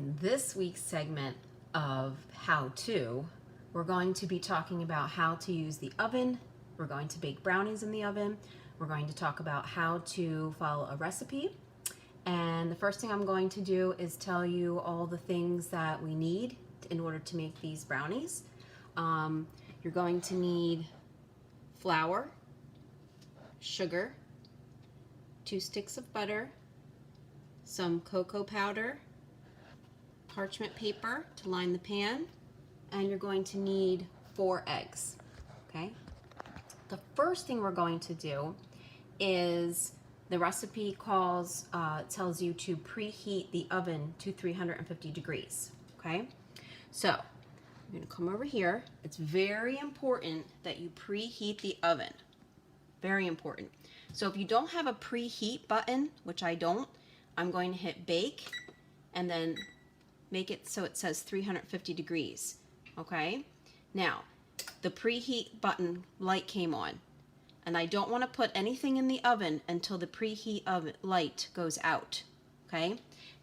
In this week's segment of How To, we're going to be talking about how to use the oven. We're going to bake brownies in the oven. We're going to talk about how to follow a recipe. And the first thing I'm going to do is tell you all the things that we need in order to make these brownies. You're going to need flour, sugar, 2 sticks of butter, some cocoa powder, parchment paper to line the pan, and you're going to need 4 eggs. Okay? The first thing we're going to do is the recipe tells you to preheat the oven to 350 degrees. Okay? So I'm going to come over here. It's very important that you preheat the oven. Very important. So if you don't have a preheat button, which I don't, I'm going to hit bake and then make it so it says 350 degrees. Okay? Now, the preheat button light came on, and I don't want to put anything in the oven until the preheat oven light goes out. Okay?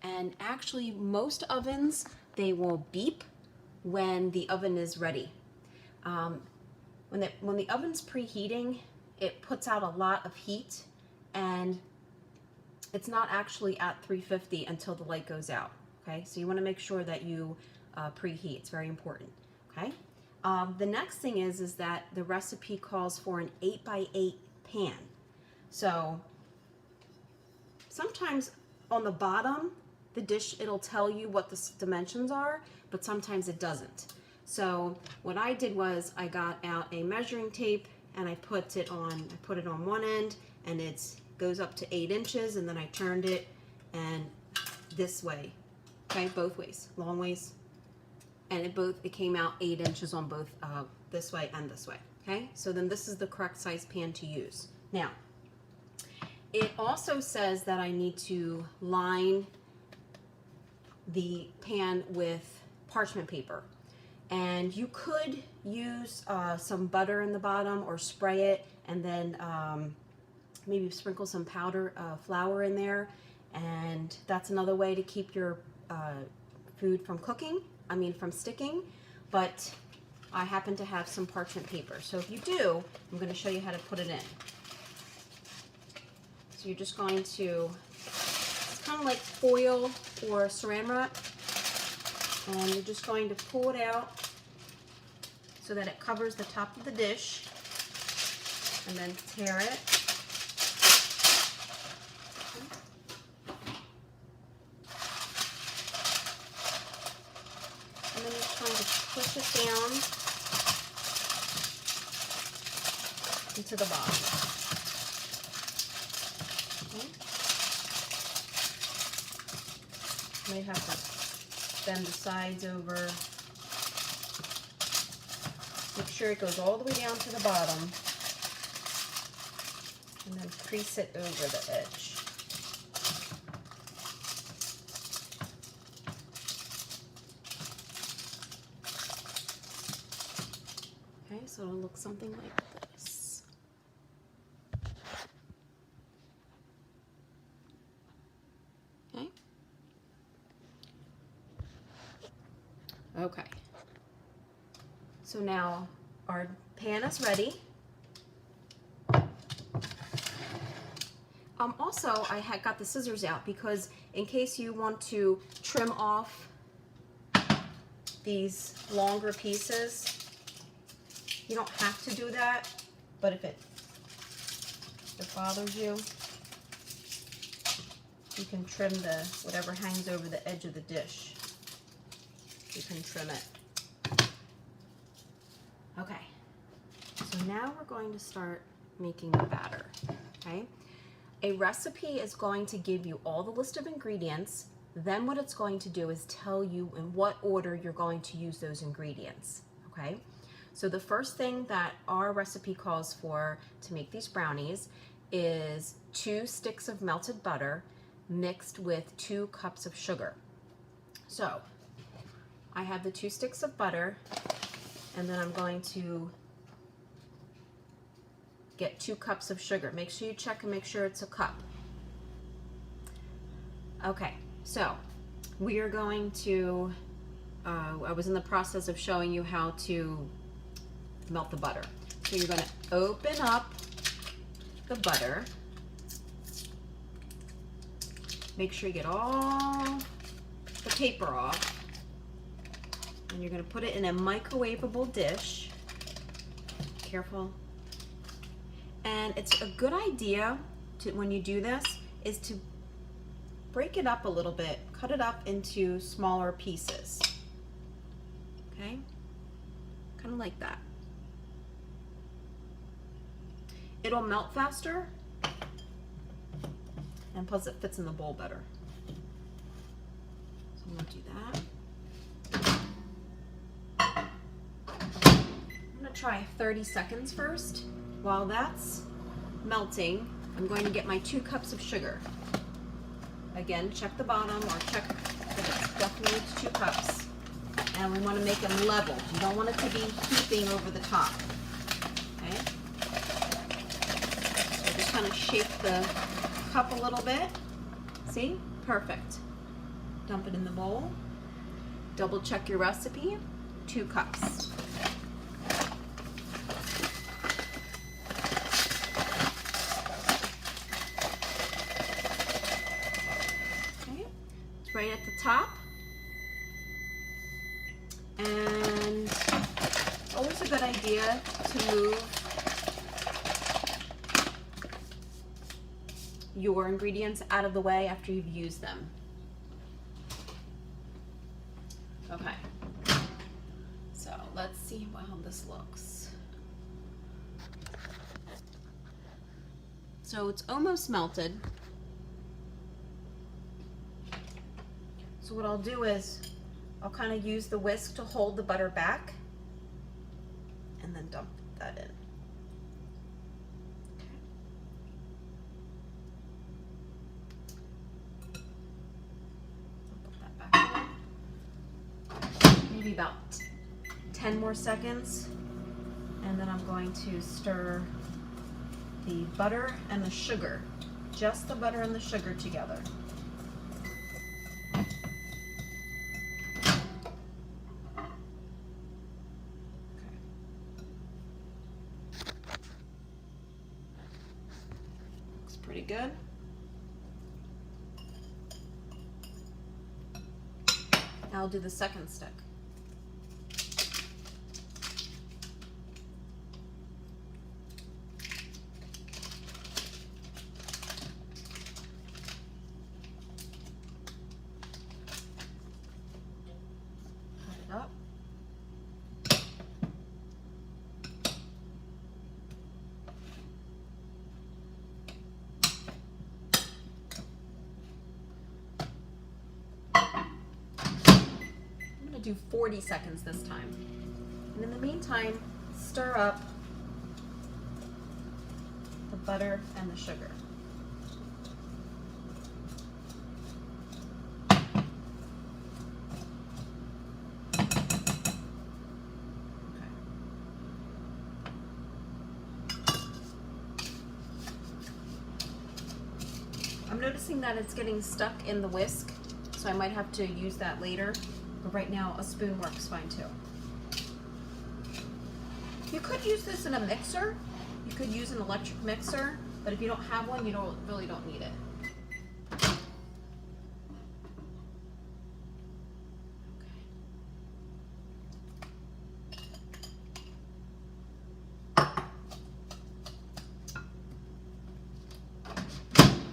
And actually, most ovens, they will beep when the oven is ready. When the oven's preheating, it puts out a lot of heat, and it's not actually at 350 until the light goes out. Okay, so you want to make sure that you preheat. It's very important. Okay. The next thing is that the recipe calls for an 8x8 pan. So sometimes on the bottom, the dish, it'll tell you what the dimensions are, but sometimes it doesn't. So what I did was I got out a measuring tape and I put it on one end, and it goes up to 8 inches, and then I turned it and this way. Okay, both ways, long ways, and it came out 8 inches on both this way and this way. Okay, so then this is the correct size pan to use. Now, it also says that I need to line the pan with parchment paper, and you could use some butter in the bottom or spray it, and then maybe sprinkle some flour in there, and that's another way to keep your food from from sticking. But I happen to have some parchment paper. So if you do, I'm going to show you how to put it in. So you're just going to, it's kind of like foil or saran wrap, and you're just going to pull it out so that it covers the top of the dish, and then tear it. And then you're trying to push it down into the bottom. Okay. You may have to bend the sides over. Make sure it goes all the way down to the bottom, and then crease it over the edge. Okay, so it'll look something like this. Okay. Okay. So now our pan is ready. Also, I had got the scissors out because in case you want to trim off these longer pieces, you don't have to do that, but if it bothers you, you can trim whatever hangs over the edge of the dish. You can trim it. Okay, so now we're going to start making the batter. Okay, a recipe is going to give you all the list of ingredients. Then what it's going to do is tell you in what order you're going to use those ingredients. Okay, so the first thing that our recipe calls for to make these brownies is 2 sticks of melted butter mixed with 2 cups of sugar. So I have the 2 sticks of butter, and then I'm going to get 2 cups of sugar. Make sure you check and make sure it's a cup. Okay, so we are going to, I was in the process of showing you how to melt the butter. So you're going to open up the butter. Make sure you get all the paper off. And you're going to put it in a microwavable dish. Careful. And it's a good idea to, when you do this, is to break it up a little bit. Cut it up into smaller pieces. Okay? Kind of like that. It'll melt faster, and plus it fits in the bowl better. So I'm gonna do that. I'm gonna try 30 seconds first. While that's melting, I'm going to get my 2 cups of sugar. Again, check the bottom or check that it's definitely 2 cups. And we want to make them level. You don't want it to be heaping over the top. Okay? So just kind of shake the cup a little bit. See? Perfect. Dump it in the bowl. Double check your recipe. 2 cups. Okay. It's right at the top. And it's always a good idea to move your ingredients out of the way after you've used them. Okay, so let's see how this looks. So it's almost melted. So what I'll do is I'll kind of use the whisk to hold the butter back and then dump that in. I'll put that back in. Maybe about 10 more seconds, and then I'm going to stir the butter and the sugar, just the butter and the sugar together. Pretty good. Now I'll do the second stick. Put it up. Do 40 seconds this time. And in the meantime, stir up the butter and the sugar. Okay. I'm noticing that it's getting stuck in the whisk, so I might have to use that later. But right now, a spoon works fine too. You could use this in a mixer. You could use an electric mixer, but if you don't have one, you really don't need it. Okay.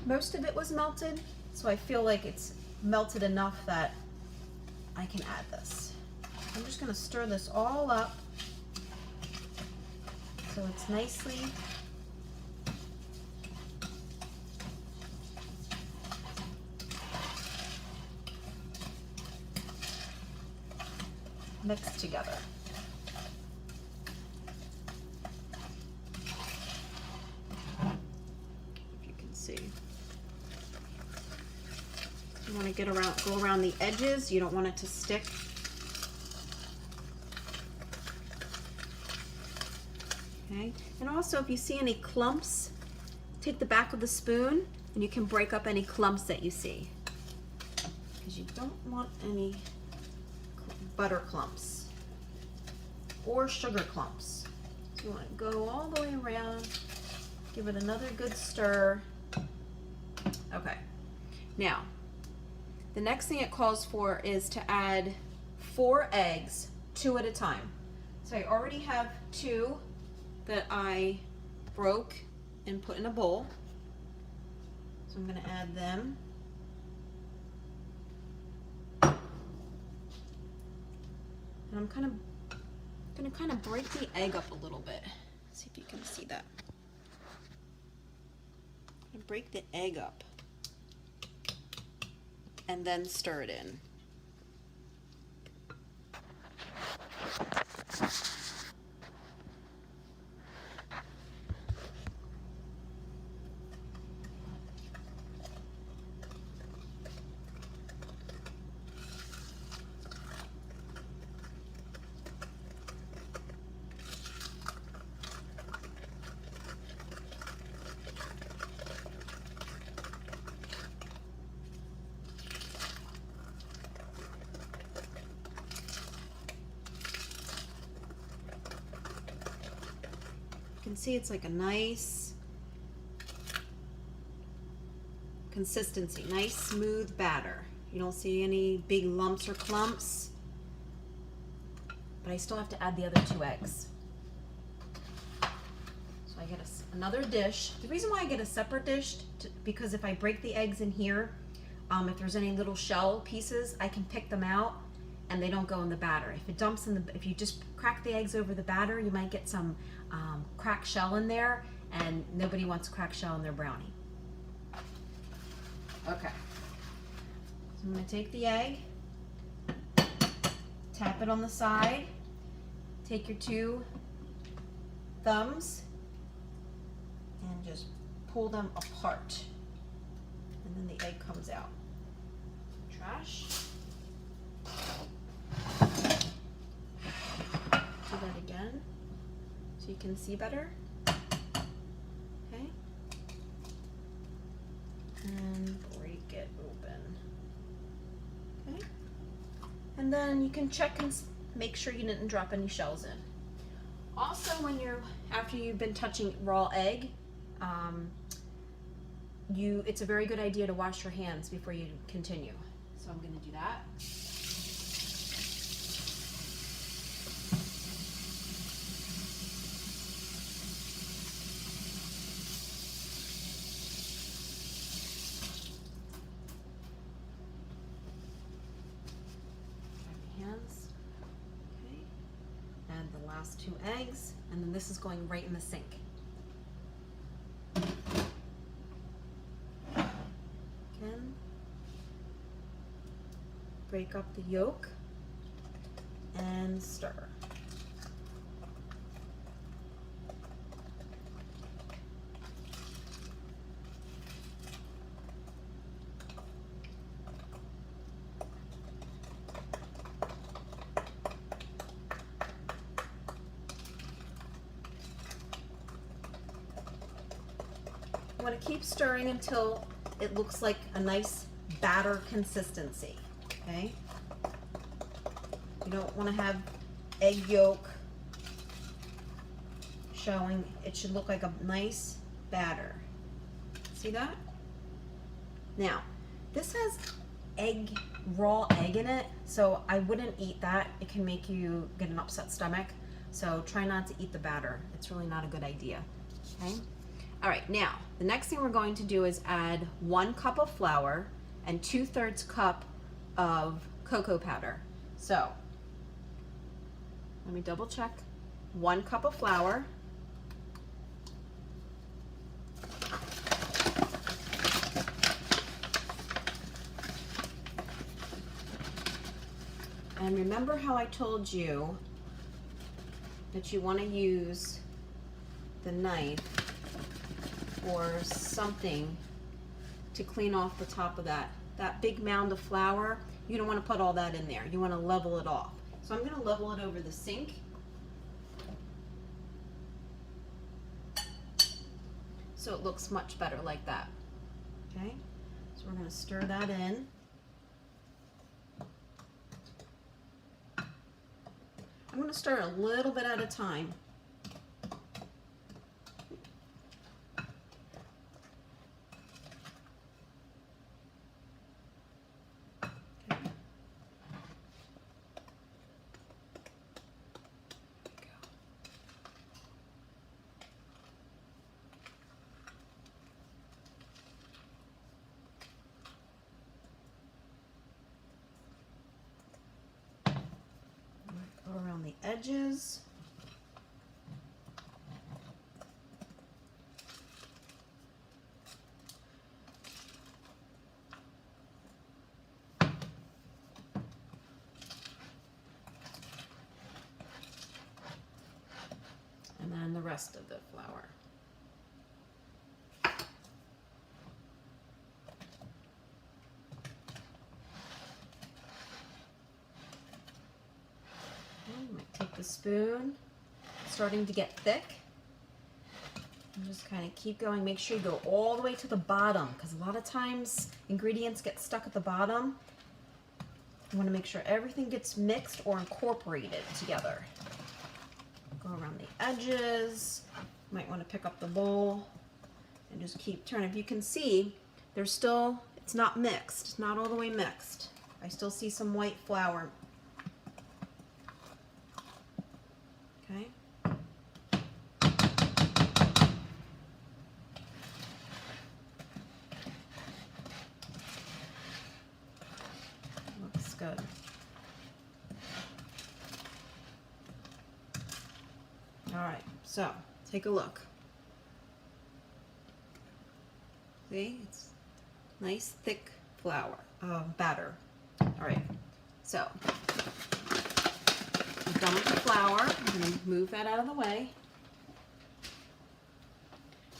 Most of it was melted, so I feel like it's melted enough that I can add this. I'm just going to stir this all up so it's nicely mixed together. If you can see. You want to go around the edges. You don't want it to stick. Okay. And also, if you see any clumps, take the back of the spoon and you can break up any clumps that you see. because you don't want any butter clumps or sugar clumps. So you want to go all the way around, give it another good stir. Okay, now the next thing it calls for is to add 4 eggs, 2 at a time. So I already have 2 that I broke and put in a bowl. So I'm going to add them. And I'm going to break the egg up a little bit. See if you can see that. I'm going to break the egg up and then stir it in. You can see it's like a nice consistency, nice smooth batter. You don't see any big lumps or clumps, but I still have to add the other 2 eggs. So I get another dish. The reason why I get a separate dish, because if I break the eggs in here, if there's any little shell pieces, I can pick them out and they don't go in the batter. If you just crack the eggs over the batter, you might get some cracked shell in there, and nobody wants cracked shell in their brownie. Okay, so I'm going to take the egg, tap it on the side, take your 2 thumbs and just pull them apart, and then the egg comes out. Trash. Do that again so you can see better. Okay. And break it open. Okay. And then you can check and make sure you didn't drop any shells in. Also, after you've been touching raw egg, it's a very good idea to wash your hands before you continue. So I'm going to do that. Hands. Okay. Add the last 2 eggs, and then this is going right in the sink. Again, break up the yolk and stir. You want to keep stirring until it looks like a nice batter consistency, okay? You don't want to have egg yolk showing. It should look like a nice batter. See that? Now, this has raw egg in it, so I wouldn't eat that. It can make you get an upset stomach, so try not to eat the batter. It's really not a good idea, okay? All right, now, the next thing we're going to do is add 1 cup of flour and 2/3 cup of cocoa powder. So, let me double check. 1 cup of flour. And remember how I told you that you want to use the knife or something to clean off the top of that big mound of flour. You don't want to put all that in there. You want to level it off. So I'm going to level it over the sink. So it looks much better like that. Okay? So we're going to stir that in. I'm going to start a little bit at a time. Go around the edges. And then the rest of the flour. Might take the spoon, starting to get thick. And just kind of keep going. Make sure you go all the way to the bottom, because a lot of times ingredients get stuck at the bottom. You want to make sure everything gets mixed or incorporated together. Go around the edges. You might want to pick up the bowl and just keep turning. If you can see, there's still, it's not mixed. It's not all the way mixed. I still see some white flour. Okay. Looks good. All right, so take a look. See, it's nice thick flour, batter. All right, so I'm done with the flour. I'm going to move that out of the way.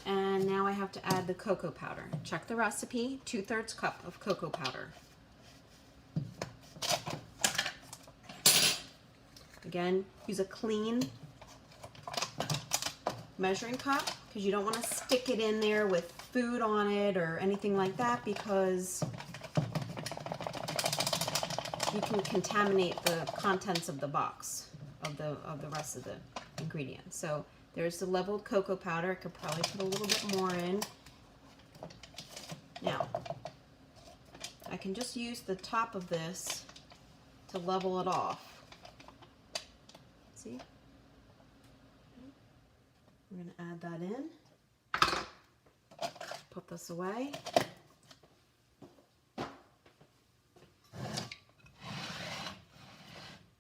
And now I have to add the cocoa powder. Check the recipe, 2/3 cup of cocoa powder. Again, use a clean measuring cup, because you don't want to stick it in there with food on it or anything like that, because you can contaminate the contents of the box of the rest of the ingredients. So there's the leveled cocoa powder. I could probably put a little bit more in. Now, I can just use the top of this to level it off. See? We're going to add that in. Put this away.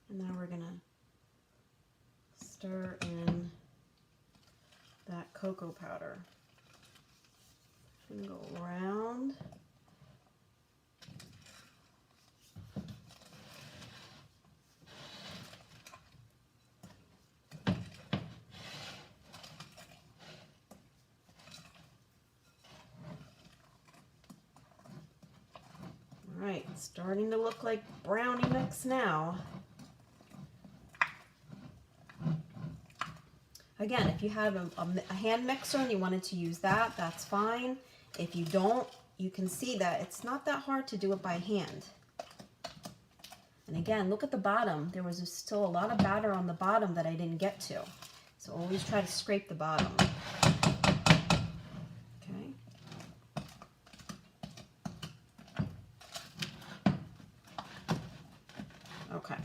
And now we're going to stir in that cocoa powder. I'm going to go around. All right, it's starting to look like brownie mix now. Again, if you have a hand mixer and you wanted to use that, that's fine. If you don't, you can see that it's not that hard to do it by hand. And again, look at the bottom. There was still a lot of batter on the bottom that I didn't get to. So always try to scrape the bottom. Okay. Okay.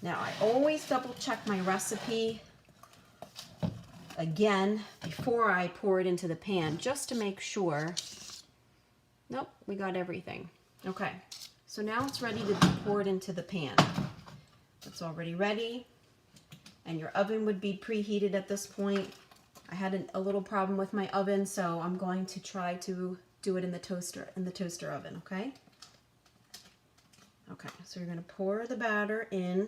Now I always double check my recipe again before I pour it into the pan, just to make sure. Nope, we got everything. Okay, so now it's ready to be poured into the pan. It's already ready, and your oven would be preheated at this point. I had a little problem with my oven, so I'm going to try to do it in the toaster oven, okay? Okay, so you're going to pour the batter in.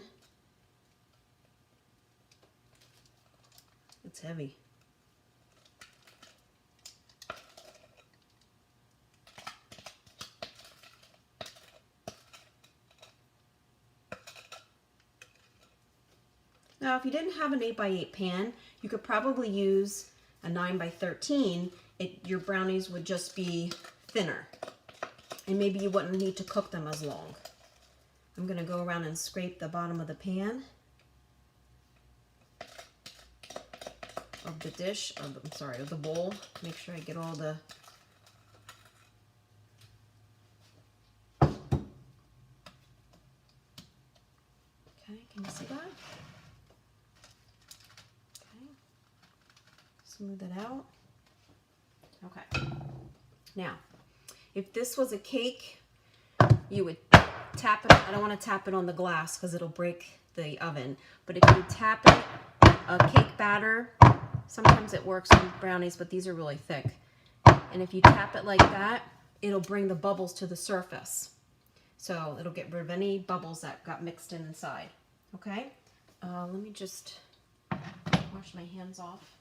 It's heavy. Now, if you didn't have an 8x8 pan, you could probably use a 9x13. Your brownies would just be thinner, and maybe you wouldn't need to cook them as long. I'm going to go around and scrape the bottom of the pan. of the dish, of the bowl. Make sure I get all the can you see that? Okay. Smooth it out. Okay. Now, if this was a cake, you would tap it. I don't want to tap it on the glass because it'll break the oven. But if you tap it, a cake batter, sometimes it works on brownies, but these are really thick. And if you tap it like that, it'll bring the bubbles to the surface. So it'll get rid of any bubbles that got mixed in inside. Okay? Let me just wash my hands off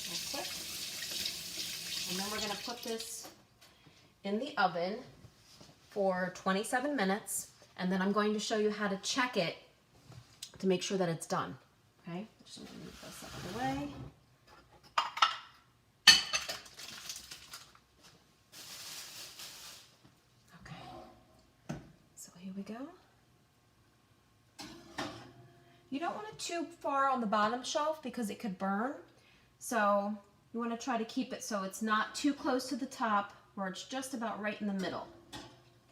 real quick. And then we're going to put this in the oven for 27 minutes. And then I'm going to show you how to check it to make sure that it's done. Okay? Just going to move this out of the way. Okay. So here we go. You don't want it too far on the bottom shelf because it could burn. So you want to try to keep it so it's not too close to the top where it's just about right in the middle.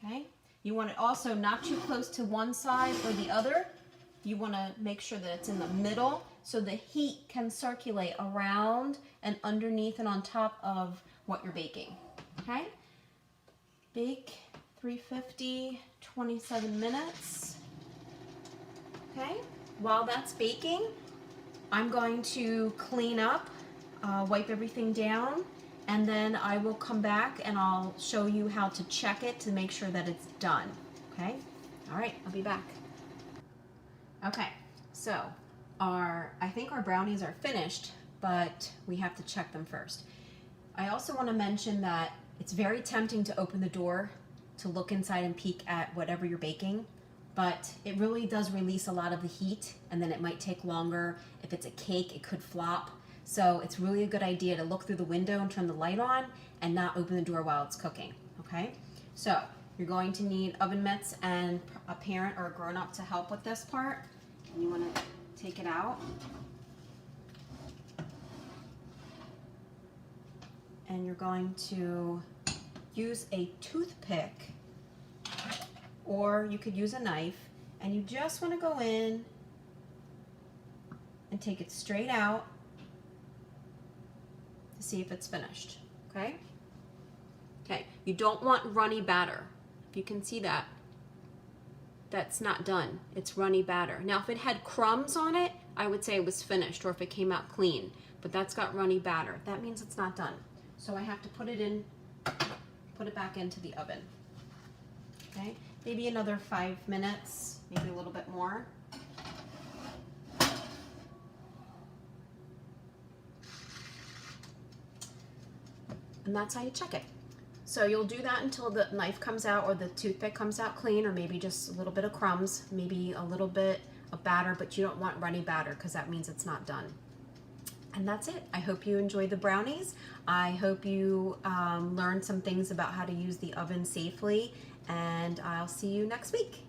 Okay? You want it also not too close to one side or the other. You want to make sure that it's in the middle so the heat can circulate around and underneath and on top of what you're baking. Okay? Bake 350, 27 minutes. Okay? While that's baking, I'm going to clean up, wipe everything down, and then I will come back and I'll show you how to check it to make sure that it's done. Okay? All right, I'll be back. Okay, so I think our brownies are finished, but we have to check them first. I also want to mention that it's very tempting to open the door to look inside and peek at whatever you're baking, but it really does release a lot of the heat, and then it might take longer. If it's a cake, it could flop. So it's really a good idea to look through the window and turn the light on and not open the door while it's cooking, okay? So you're going to need oven mitts and a parent or a grown-up to help with this part. And you want to take it out. And you're going to use a toothpick, or you could use a knife, and you just want to go in and take it straight out to see if it's finished, okay? Okay, you don't want runny batter. If you can see that, that's not done. It's runny batter. Now, if it had crumbs on it, I would say it was finished, or if it came out clean, but that's got runny batter. That means it's not done. So I have to put it back into the oven, okay? Maybe another 5 minutes, maybe a little bit more. And that's how you check it. So you'll do that until the knife comes out or the toothpick comes out clean, or maybe just a little bit of crumbs, maybe a little bit of batter, but you don't want runny batter because that means it's not done. And that's it. I hope you enjoy the brownies. I hope you learned some things about how to use the oven safely, and I'll see you next week.